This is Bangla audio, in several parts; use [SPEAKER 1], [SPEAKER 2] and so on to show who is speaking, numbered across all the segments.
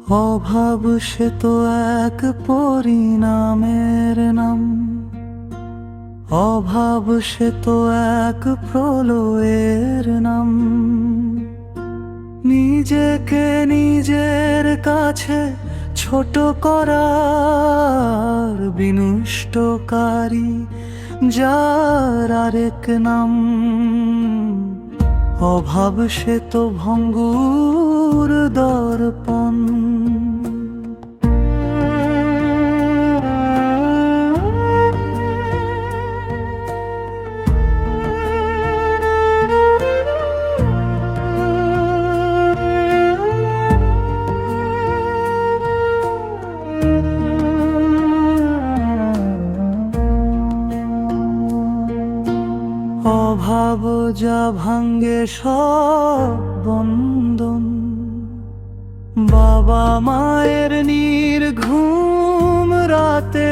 [SPEAKER 1] অভাব সে তো এক পরিণামের নাম, অভাব সে তো এক প্রলয়ের নাম। নিজেকে নিজের কাছে ছোট করার বিনষ্টকারী যার আরেক নাম। অভাব সে তো ভঙ্গুর দর্পণ। অভাব যা ভাঙ্গে সব বন্ধন, বাবা মায়ের নির্ঘুম রাতে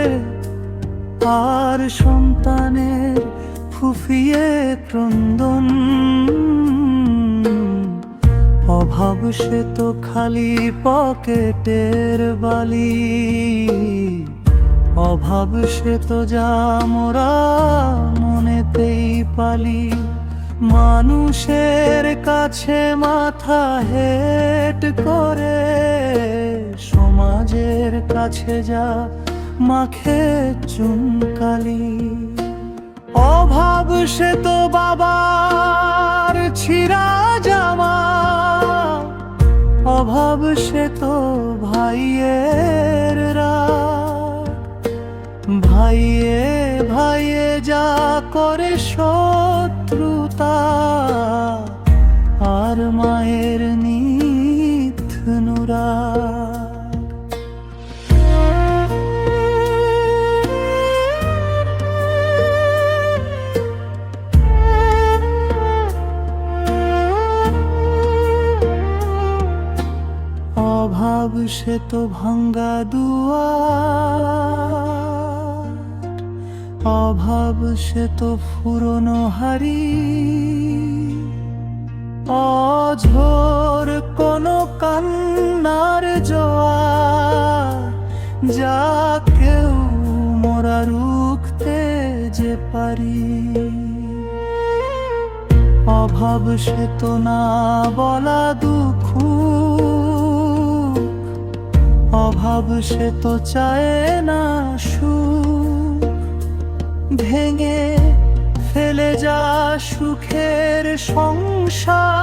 [SPEAKER 1] আর সন্তানের ফুফিয়ে ক্রন্দন। অভাব সে তো খালি পকেটের বালি, অভাব সে তো যা মোরা মনেতেই পালি। মানুষের কাছে মাথা হেট করে সমাজের কাছে যা মাখে চুনকালি। অভাব সে তো বাবার ছিঁড়া জামা, অভাব সে তো ভাইয়ের রাগ। ভাইয়ে ভাইয়ে যা করে শত্রুতা, আর মায়ের নিথ নুরাগ। অভাব সে তো ভাঙ্গা দুয়ার, অভাব সে তো ফুরনো হাড়ি। অঝোর কোনো কান্নার জোয়ার, যা কেউ মোরা রুখতে যে পারি। অভাব সে তো না বলা দুঃখ, অভাব সে তো চায় না সুখ। ভেঙে ফেলে যা সুখের সংসার,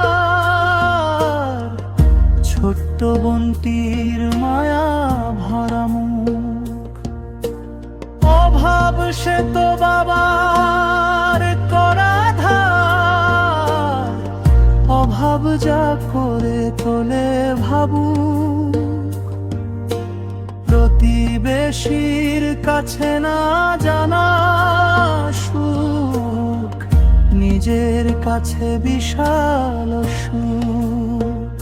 [SPEAKER 1] ছোট্ট বোনটির মায়া ভরা মুখ। অভাব সে তো বাবার করা ধার, অভাব যা করে তোলে ভাবুক। প্রতিবেশীর কাছে না জানা সুখ, নিজের কাছে বিশাল সুখ।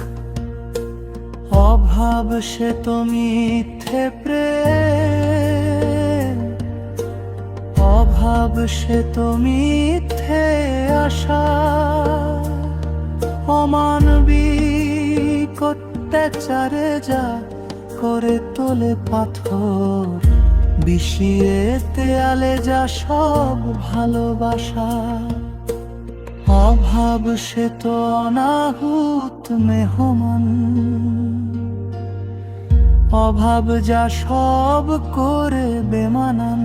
[SPEAKER 1] অভাব সে তো মিথ্যে প্রেম, অভাব সে তো মিথ্যে আশা। অমানবিক অত্যাচারে যা করে তোলে পাথর, বিষিয়ে দেয়ালে যা সব ভালোবাসা। অভাব সে তো অনাহুত মেহমান, অভাব যা সব করে বেমানান।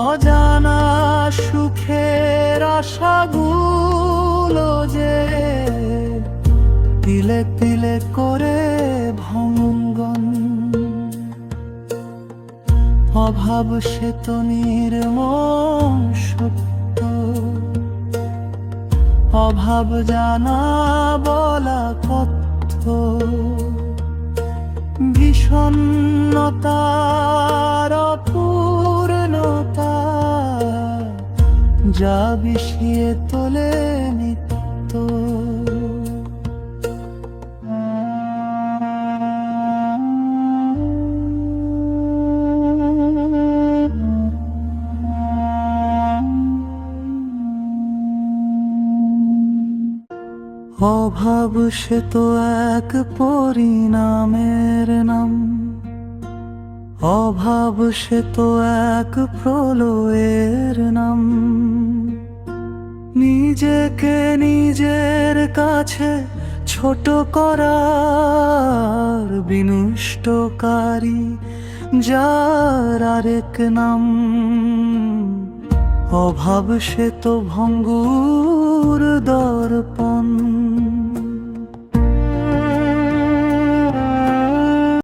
[SPEAKER 1] অজানা সুখের আশাগুলো যে তিলে তিলে করে ভঙ্গন। অভাব সে তো নির্মম সত্য, অভাব জানা বলা কথ্য। বিষণ্ণতার অপূর্ণতা, যা বিষিয়ে তোলে নিত্য। অভাব সে তো এক পরিণামের নাম, অভাব সে তো এক প্রলয়ের নাম। নিজেকে নিজের কাছে ছোট করার বিনষ্টকারী যার আরেক নাম। অভাব সে তো ভঙ্গুর দর্পণ,